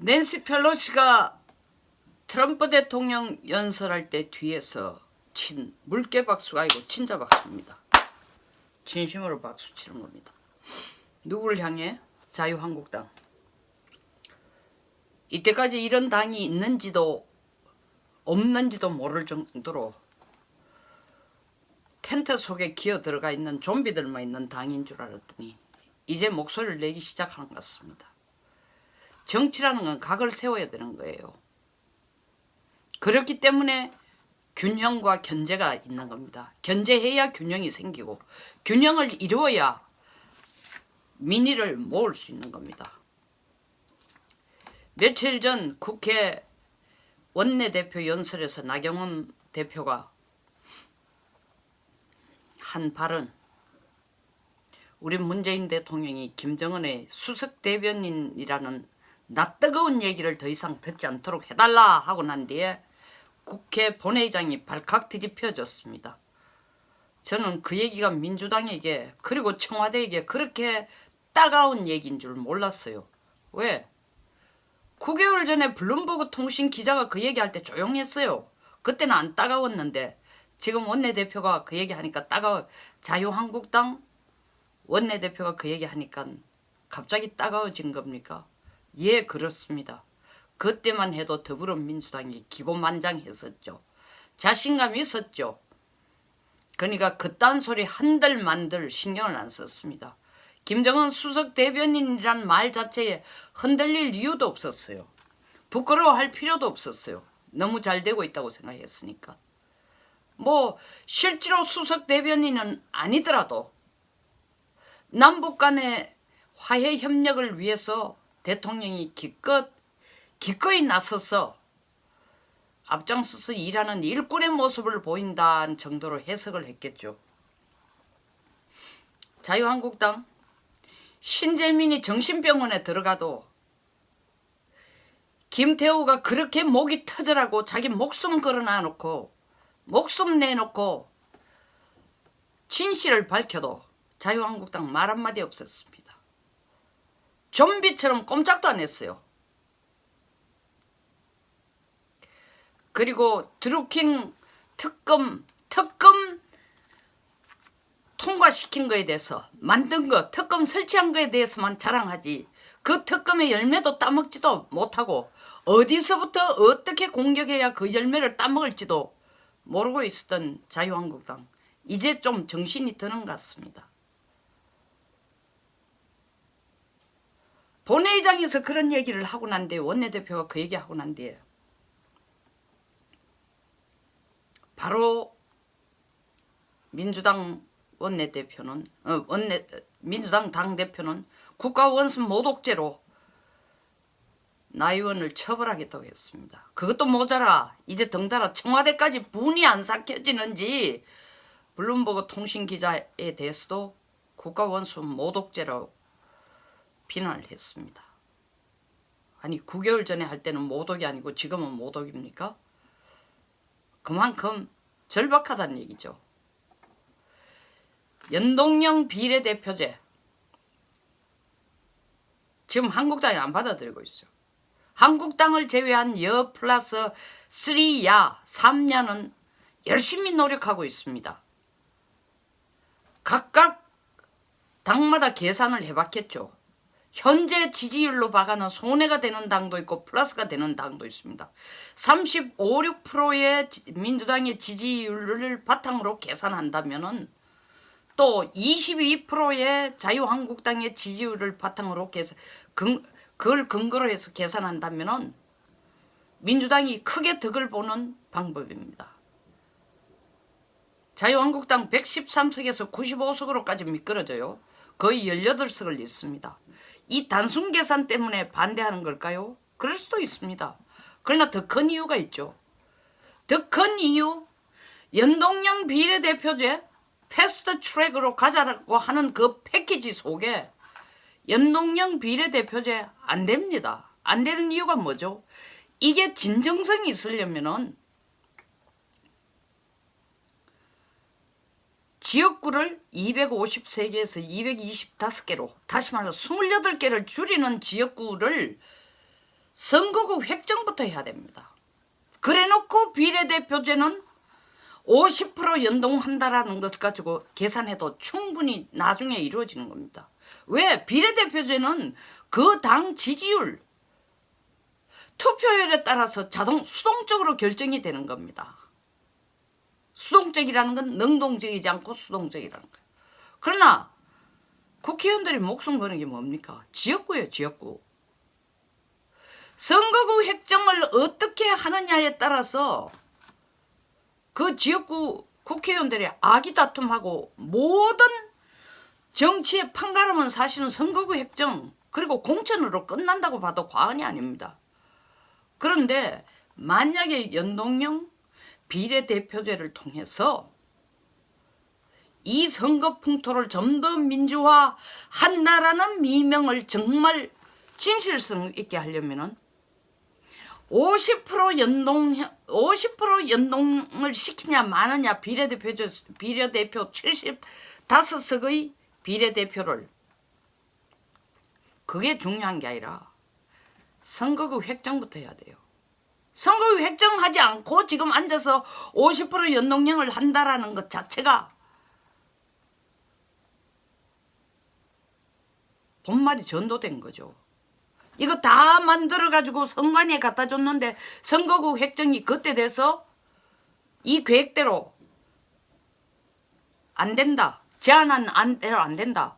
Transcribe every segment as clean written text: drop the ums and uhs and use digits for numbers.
낸시 펠로시가 트럼프 대통령 연설할 때 뒤에서 친 물개 박수가 아니고 진짜 박수입니다. 진심으로 박수 치는 겁니다. 누구를 향해? 자유한국당. 이때까지 이런 당이 있는지도 없는지도 모를 정도로 텐트 속에 기어 들어가 있는 좀비들만 있는 당인 줄 알았더니 이제 목소리를 내기 시작하는 것 같습니다. 정치라는 건 각을 세워야 되는 거예요. 그렇기 때문에 균형과 견제가 있는 겁니다. 견제해야 균형이 생기고 균형을 이루어야 민의를 모을 수 있는 겁니다. 며칠 전 국회 원내대표 연설에서 나경원 대표가 한 발언, 우리 문재인 대통령이 김정은의 수석 대변인이라는 낯뜨거운 얘기를 더 이상 듣지 않도록 해달라 하고 난 뒤에 국회 본회의장이 발칵 뒤집혀졌습니다. 저는 그 얘기가 민주당에게 그리고 청와대에게 그렇게 따가운 얘기인 줄 몰랐어요. 왜? 9개월 전에 블룸버그 통신 기자가 그 얘기할 때 조용했어요. 그때는 안 따가웠는데 지금 원내대표가 그 얘기하니까 따가워. 자유한국당 원내대표가 그 얘기하니까 갑자기 따가워진 겁니까? 예, 그렇습니다. 그때만 해도 더불어민주당이 기고만장했었죠. 자신감이 있었죠. 그러니까 그딴 소리 한들 만들 신경을 안 썼습니다. 김정은 수석 대변인이란 말 자체에 흔들릴 이유도 없었어요. 부끄러워할 필요도 없었어요. 너무 잘 되고 있다고 생각했으니까. 뭐 실제로 수석 대변인은 아니더라도 남북 간의 화해 협력을 위해서 대통령이 기꺼이 나서서 앞장서서 일하는 일꾼의 모습을 보인다는 정도로 해석을 했겠죠. 자유한국당 신재민이 정신병원에 들어가도 김태우가 그렇게 목이 터져라고 자기 목숨 걸어놔놓고 목숨 내놓고 진실을 밝혀도 자유한국당 말 한마디 없었습니다. 좀비처럼 꼼짝도 안 했어요. 그리고 드루킹 특검 통과시킨 거에 대해서 만든 거 특검 설치한 거에 대해서만 자랑하지 그 특검의 열매도 따먹지도 못하고 어디서부터 어떻게 공격해야 그 열매를 따먹을지도 모르고 있었던 자유한국당 이제 좀 정신이 드는 것 같습니다. 본회의장에서 그런 얘기를 하고 난 뒤에 원내대표가 그 얘기하고 난 뒤에 바로 민주당 원내대표는 민주당 당대표는 국가원수 모독죄로 나 의원을 처벌하겠다고 했습니다. 그것도 모자라 이제 덩달아 청와대까지 분이 안 삭혀지는지 블룸버그 통신 기자에 대해서도 국가원수 모독죄로 비난을 했습니다. 아니 9개월 전에 할 때는 모독이 아니고 지금은 모독입니까? 그만큼 절박하다는 얘기죠. 연동형 비례대표제 지금 한국당이 안 받아들이고 있어요. 한국당을 제외한 여 플러스 3야 3야는 열심히 노력하고 있습니다. 각각 당마다 계산을 해봤겠죠. 현재 지지율로 봐가는 손해가 되는 당도 있고 플러스가 되는 당도 있습니다. 35, 6%의 민주당의 지지율을 바탕으로 계산한다면은 또 22%의 자유한국당의 지지율을 바탕으로 그걸 근거로 해서 계산한다면은 민주당이 크게 덕을 보는 방법입니다. 자유한국당 113석에서 95석으로까지 미끄러져요. 거의 18석을 잃습니다. 이 단순 계산 때문에 반대하는 걸까요? 그럴 수도 있습니다. 그러나 더 큰 이유가 있죠. 더 큰 이유, 연동형 비례대표제 패스트 트랙으로 가자고 하는 그 패키지 속에 연동형 비례대표제 안 됩니다. 안 되는 이유가 뭐죠? 이게 진정성이 있으려면은 지역구를 253개에서 225개로 다시 말해서 28개를 줄이는 지역구를 선거구 획정부터 해야 됩니다. 그래놓고 비례대표제는 50% 연동한다라는 것 가지고 계산해도 충분히 나중에 이루어지는 겁니다. 왜? 비례대표제는 그 당 지지율, 투표율에 따라서 수동적으로 결정이 되는 겁니다. 수동적이라는 건 능동적이지 않고 수동적이라는 거예요. 그러나 국회의원들이 목숨 거는 게 뭡니까? 지역구예요, 지역구. 선거구 획정을 어떻게 하느냐에 따라서 그 지역구 국회의원들이 아기다툼하고 모든 정치의 판가름은 사실은 선거구 획정 그리고 공천으로 끝난다고 봐도 과언이 아닙니다. 그런데 만약에 연동형 비례대표제를 통해서 이 선거 풍토를 좀 더 민주화한다라는 미명을 정말 진실성 있게 하려면은 50% 연동을 시키냐 마느냐 비례대표 75석의 비례대표를 그게 중요한 게 아니라 선거구 획정부터 해야 돼요. 선거구 획정하지 않고 지금 앉아서 50% 연동형을 한다라는 것 자체가 본말이 전도된 거죠. 이거 다 만들어가지고 선관위에 갖다 줬는데 선거구 획정이 그때 돼서 이 계획대로 안 된다. 제안한 대로 안 된다.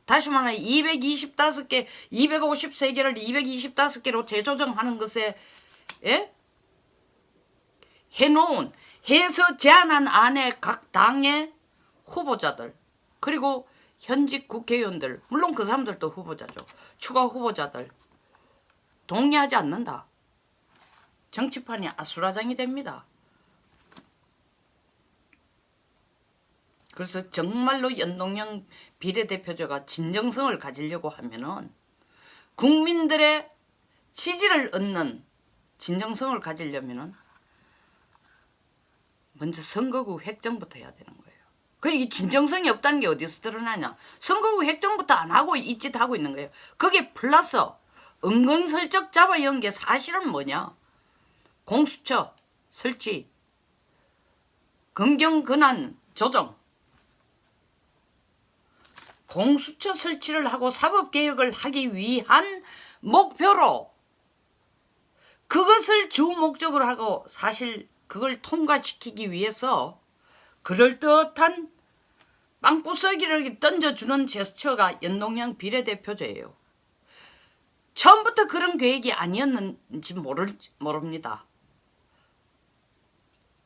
다시 말하면 225개, 253개를 225개로 재조정하는 것에 해서 제안한 안에 각 당의 후보자들 그리고 현직 국회의원들 물론 그 사람들도 후보자죠. 추가 후보자들 동의하지 않는다. 정치판이 아수라장이 됩니다. 그래서 정말로 연동형 비례대표제가 진정성을 가지려고 하면은 국민들의 지지를 얻는 진정성을 가지려면은 먼저 선거구 획정부터 해야 되는 거예요. 이 진정성이 없다는 게 어디서 드러나냐? 선거구 획정부터 안 하고 이 짓 하고 있는 거예요. 거기에 플러스 은근슬쩍 잡아연 게 사실은 뭐냐? 공수처 설치, 검경 권한 조정, 공수처 설치를 하고 사법개혁을 하기 위한 목표로 그것을 주 목적으로 하고 사실 그걸 통과시키기 위해서 그럴듯한 빵부서기를 던져주는 제스처가 연동형 비례대표제예요. 처음부터 그런 계획이 아니었는지 모릅니다.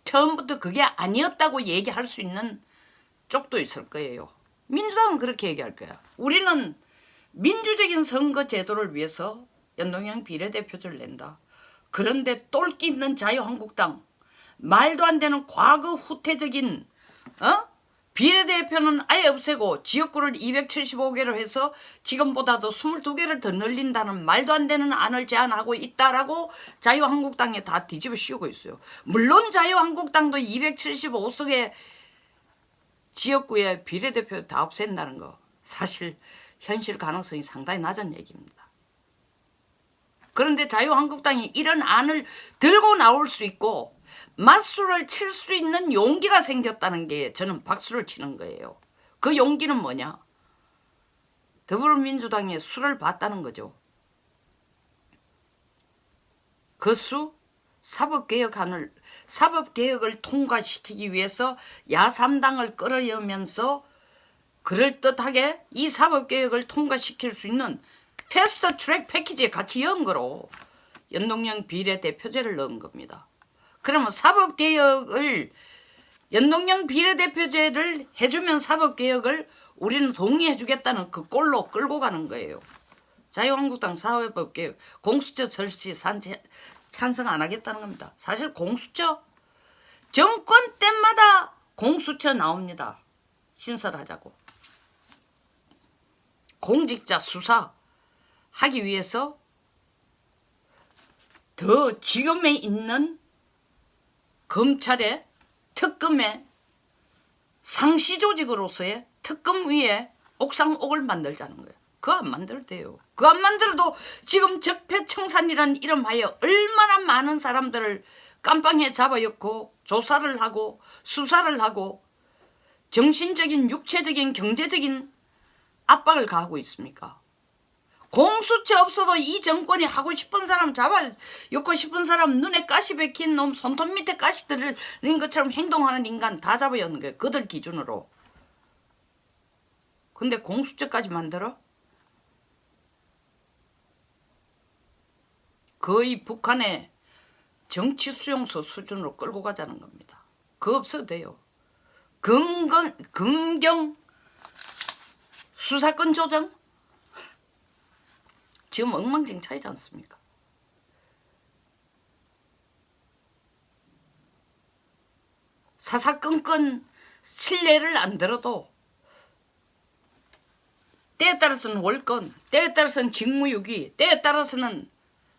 처음부터 그게 아니었다고 얘기할 수 있는 쪽도 있을 거예요. 민주당은 그렇게 얘기할 거야. 우리는 민주적인 선거 제도를 위해서 연동형 비례대표제를 낸다. 그런데 똘끼 있는 자유한국당 말도 안 되는 과거 후퇴적인 비례대표는 아예 없애고 지역구를 275개로 해서 지금보다도 22개를 더 늘린다는 말도 안 되는 안을 제안하고 있다라고 자유한국당에 다 뒤집어 씌우고 있어요. 물론 자유한국당도 275석의 지역구에 비례대표 다 없앤다는 거 사실 현실 가능성이 상당히 낮은 얘기입니다. 그런데 자유한국당이 이런 안을 들고 나올 수 있고 맞수를 칠 수 있는 용기가 생겼다는 게 저는 박수를 치는 거예요. 그 용기는 뭐냐? 더불어민주당의 수를 봤다는 거죠. 그 수 사법개혁을 통과시키기 위해서 야3당을 끌어여면서 그럴듯하게 이 사법개혁을 통과시킬 수 있는 패스트 트랙 패키지에 같이 넣은 거로 연동형 비례대표제를 넣은 겁니다. 그러면 연동형 비례대표제를 해주면 사법개혁을 우리는 동의해주겠다는 그 꼴로 끌고 가는 거예요. 자유한국당 사회법개혁 공수처 설치 찬성 안 하겠다는 겁니다. 사실 공수처 정권 때마다 공수처 나옵니다. 신설하자고. 공직자 수사 하기 위해서 더 지금에 있는 검찰의 특검의 상시 조직으로서의 특검 위에 옥상옥을 만들자는 거예요. 그거 안 만들어도 돼요. 그거 안 만들어도 지금 적폐청산이란 이름하여 얼마나 많은 사람들을 깜빵에 잡아였고 조사를 하고 수사를 하고 정신적인 육체적인 경제적인 압박을 가하고 있습니까? 공수처 없어도 이 정권이 하고 싶은 사람 잡아였고 싶은 사람 눈에 가시 박힌 놈 손톱 밑에 가시 들린 것처럼 행동하는 인간 다 잡아였는 거예요. 그들 기준으로. 근데 공수처까지 만들어? 거의 북한의 정치 수용소 수준으로 끌고 가자는 겁니다. 그거 없어도 돼요. 금경 수사권 조정? 지금 엉망진창이지 않습니까? 사사건건 신뢰를 안 들어도 때에 따라서는 월권, 때에 따라서는 직무유기, 때에 따라서는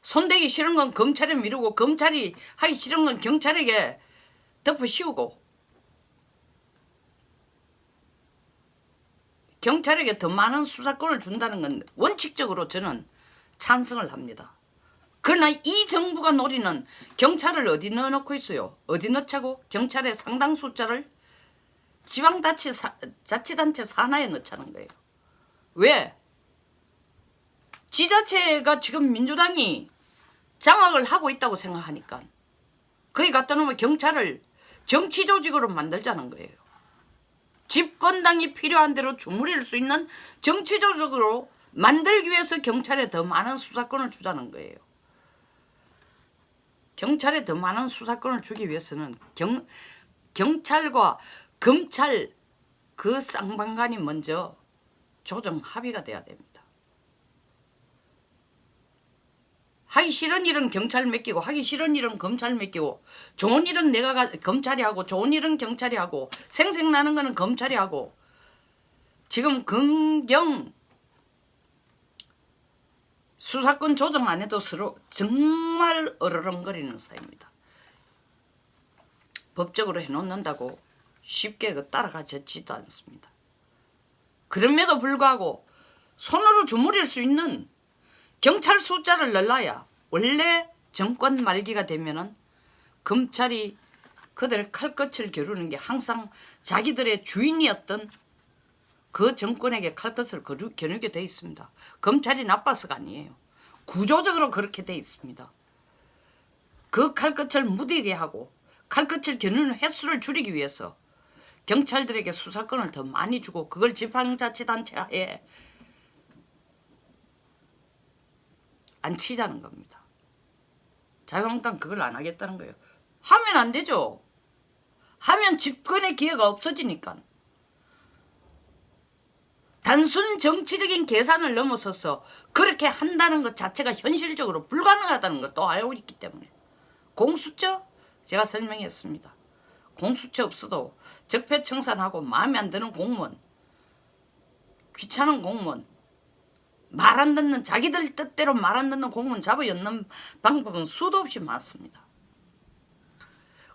손대기 싫은 건 검찰에 미루고 검찰이 하기 싫은 건 경찰에게 덮어 씌우고 경찰에게 더 많은 수사권을 준다는 건 원칙적으로 저는 찬성을 합니다. 그러나 이 정부가 노리는 경찰을 어디 넣어놓고 있어요? 어디 넣자고? 경찰의 상당 숫자를 지방자치단체 산하에 넣자는 거예요. 왜? 지자체가 지금 민주당이 장악을 하고 있다고 생각하니까 거기 갖다 놓으면 경찰을 정치조직으로 만들자는 거예요. 집권당이 필요한 대로 주무릴 수 있는 정치조직으로 만들기 위해서 경찰에 더 많은 수사권을 주자는 거예요. 경찰에 더 많은 수사권을 주기 위해서는 경찰과 검찰 그 쌍방간이 먼저 조정 합의가 돼야 됩니다. 하기 싫은 일은 경찰 맡기고 하기 싫은 일은 검찰 맡기고 좋은 일은 내가 검찰이 하고 좋은 일은 경찰이 하고 생색나는 거는 검찰이 하고 지금 금경 수사권 조정 안 해도 서로 정말 어르렁거리는 사이입니다. 법적으로 해놓는다고 쉽게 따라가지도 않습니다. 그럼에도 불구하고 손으로 주무릴 수 있는 경찰 숫자를 늘려야 원래 정권 말기가 되면은 검찰이 그들 칼끝을 겨루는 게 항상 자기들의 주인이었던 그 정권에게 칼끝을 겨누게 돼 있습니다. 검찰이 나빠서가 아니에요. 구조적으로 그렇게 돼 있습니다. 그 칼끝을 무디게 하고 칼끝을 겨누는 횟수를 줄이기 위해서 경찰들에게 수사권을 더 많이 주고 그걸 지방자치단체에 안 치자는 겁니다. 자유한국당 그걸 안 하겠다는 거예요. 하면 안 되죠. 하면 집권의 기회가 없어지니까. 단순 정치적인 계산을 넘어서서 그렇게 한다는 것 자체가 현실적으로 불가능하다는 걸 또 알고 있기 때문에. 공수처? 제가 설명했습니다. 공수처 없어도 적폐청산하고 마음에 안 드는 공무원, 귀찮은 공무원, 말 안 듣는 자기들 뜻대로 말 안 듣는 공무원 잡아연는 방법은 수도 없이 많습니다.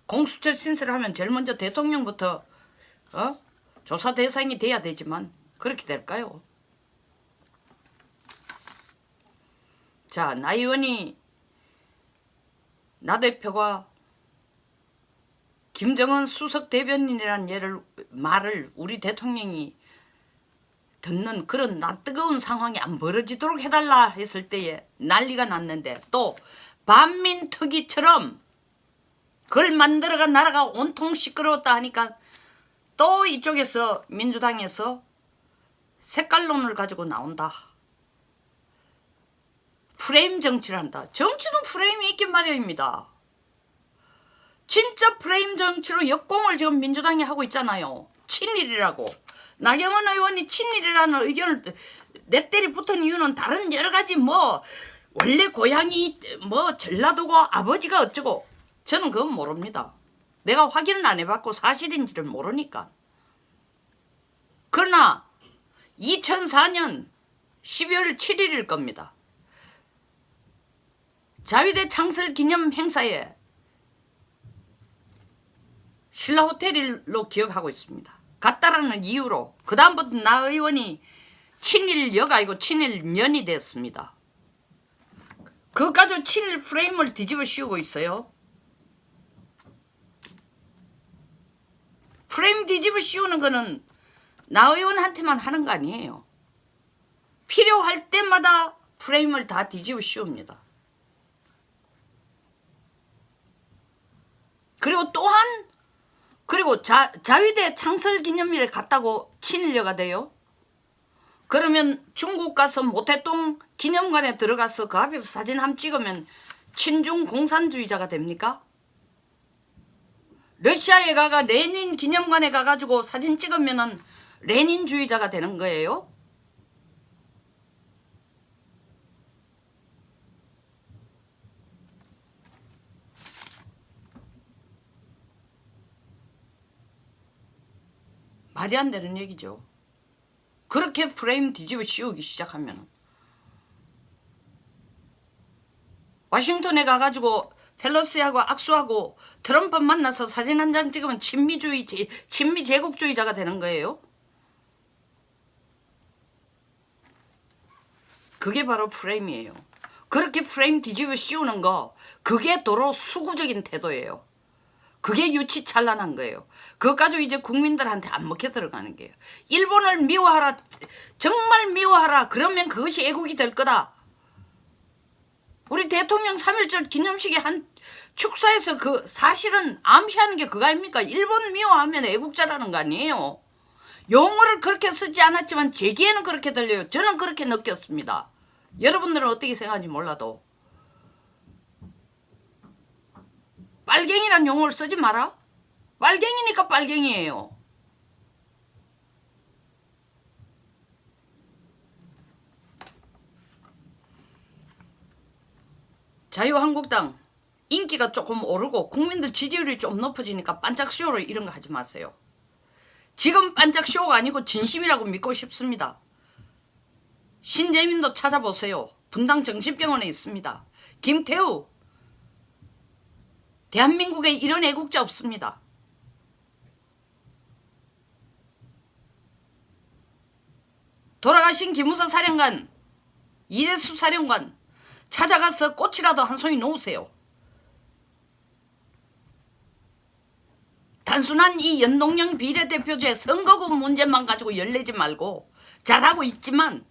공수처 신설을 하면 제일 먼저 대통령부터 조사 대상이 돼야 되지만 그렇게 될까요? 자, 나 의원이 나 대표가 김정은 수석 대변인이라는 말을 우리 대통령이 듣는 그런 낯뜨거운 상황이 안 벌어지도록 해달라 했을 때에 난리가 났는데 또 반민특위처럼 그걸 만들어가 나라가 온통 시끄러웠다 하니까 또 이쪽에서 민주당에서 색깔론을 가지고 나온다. 프레임 정치를 한다. 정치는 프레임이 있긴 마련입니다. 진짜 프레임 정치로 역공을 지금 민주당이 하고 있잖아요. 친일이라고. 나경원 의원이 친일이라는 의견을 넷대리 붙은 이유는 다른 여러 가지 원래 고향이 전라도고 아버지가 어쩌고 저는 그건 모릅니다. 내가 확인을 안 해봤고 사실인지를 모르니까. 그러나 2004년 12월 7일일 겁니다. 자위대 창설 기념 행사에 신라호텔로 기억하고 있습니다. 갔다라는 이유로 그 다음부터 나 의원이 친일여가 아니고 친일년이 됐습니다. 그것 가지고 친일 프레임을 뒤집어 씌우고 있어요. 프레임 뒤집어 씌우는 거는 나 의원한테만 하는 거 아니에요. 필요할 때마다 프레임을 다 뒤집어 씌웁니다. 그리고 또한 자위대 창설기념일에 갔다고 친일여가 돼요? 그러면 중국 가서 모태동 기념관에 들어가서 그 앞에서 사진 한 찍으면 친중 공산주의자가 됩니까? 러시아에 가가 레닌 기념관에 가가지고 사진 찍으면은 레닌주의자가 되는 거예요? 말이 안 되는 얘기죠. 그렇게 프레임 뒤집어 씌우기 시작하면 워싱턴에 가가지고 펠로시하고 악수하고 트럼프 만나서 사진 한 장 찍으면 친미 제국주의자가 되는 거예요. 그게 바로 프레임이에요. 그렇게 프레임 뒤집어 씌우는 거, 그게 도로 수구적인 태도예요. 그게 유치찬란한 거예요. 그것 가지고 이제 국민들한테 안 먹혀 들어가는 거예요. 일본을 미워하라, 정말 미워하라, 그러면 그것이 애국이 될 거다. 우리 대통령 3.1절 기념식에 한 축사에서 그 사실은 암시하는 게 그거 아닙니까? 일본 미워하면 애국자라는 거 아니에요. 용어를 그렇게 쓰지 않았지만 제 귀에는 그렇게 들려요. 저는 그렇게 느꼈습니다. 여러분들은 어떻게 생각하는지 몰라도. 빨갱이란 용어를 쓰지 마라. 빨갱이니까 빨갱이에요. 자유한국당 인기가 조금 오르고 국민들 지지율이 좀 높아지니까 반짝쇼로 이런 거 하지 마세요. 지금 반짝쇼가 아니고 진심이라고 믿고 싶습니다. 신재민도 찾아보세요. 분당 정신병원에 있습니다. 김태우, 대한민국에 이런 애국자 없습니다. 돌아가신 김우서 사령관, 이재수 사령관 찾아가서 꽃이라도 한 송이 놓으세요. 단순한 이 연동형 비례대표제 선거구 문제만 가지고 열내지 말고 잘하고 있지만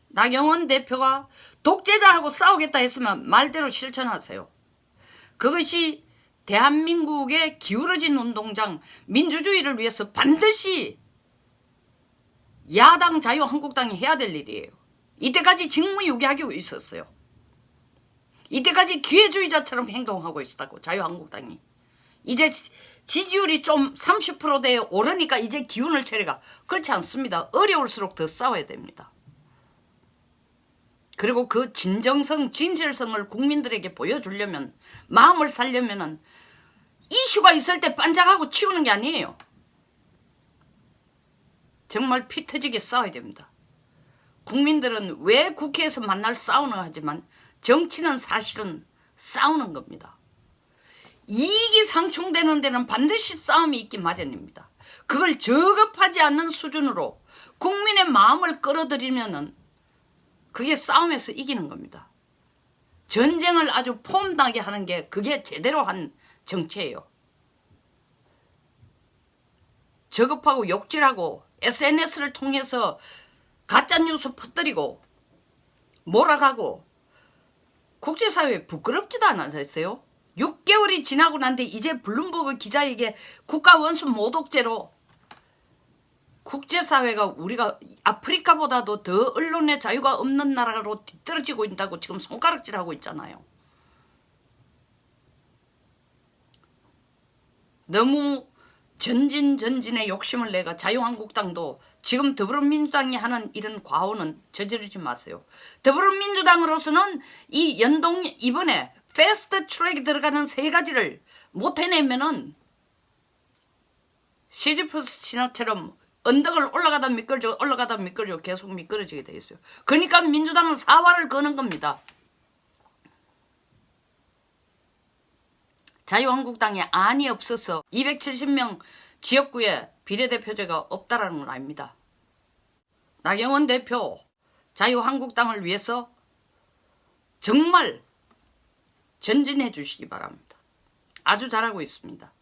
나경원 대표가 독재자하고 싸우겠다 했으면 말대로 실천하세요. 그것이 대한민국의 기울어진 운동장 민주주의를 위해서 반드시 야당 자유한국당이 해야 될 일이에요. 이때까지 직무유기하고 있었어요. 이때까지 기회주의자처럼 행동하고 있었다고 자유한국당이. 이제 지지율이 좀 30%대에 오르니까 이제 기운을 차려가. 그렇지 않습니다. 어려울수록 더 싸워야 됩니다. 그리고 그 진정성, 진실성을 국민들에게 보여주려면, 마음을 살려면은 이슈가 있을 때 반짝하고 치우는 게 아니에요. 정말 피 터지게 싸워야 됩니다. 국민들은 왜 국회에서 만날 싸우는 하지만 정치는 사실은 싸우는 겁니다. 이익이 상충되는 데는 반드시 싸움이 있기 마련입니다. 그걸 저급하지 않는 수준으로 국민의 마음을 끌어들이면은 그게 싸움에서 이기는 겁니다. 전쟁을 아주 폼나게 하는 게 그게 제대로 한 정치예요. 저급하고 욕질하고 SNS를 통해서 가짜뉴스 퍼뜨리고 몰아가고 국제사회에 부끄럽지도 않았어요. 6개월이 지나고 난데 이제 블룸버그 기자에게 국가원수 모독죄로 국제사회가 우리가 아프리카보다도 더 언론의 자유가 없는 나라로 뒤떨어지고 있다고 지금 손가락질하고 있잖아요. 너무 전진의 욕심을 내가 자유한국당도 지금 더불어민주당이 하는 이런 과오는 저지르지 마세요. 더불어민주당으로서는 이 이번에 패스트 트랙에 들어가는 3가지를 못 해내면은 시지프스 신화처럼 언덕을 올라가다 미끄러져 계속 미끄러지게 돼 있어요. 그러니까 민주당은 사활을 거는 겁니다. 자유한국당에 안이 없어서 270명 지역구에 비례대표제가 없다라는 건 아닙니다. 나경원 대표 자유한국당을 위해서 정말 전진해 주시기 바랍니다. 아주 잘하고 있습니다.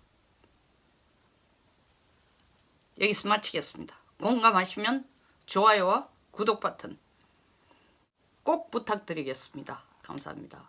여기서 마치겠습니다. 공감하시면 좋아요와 구독 버튼 꼭 부탁드리겠습니다. 감사합니다.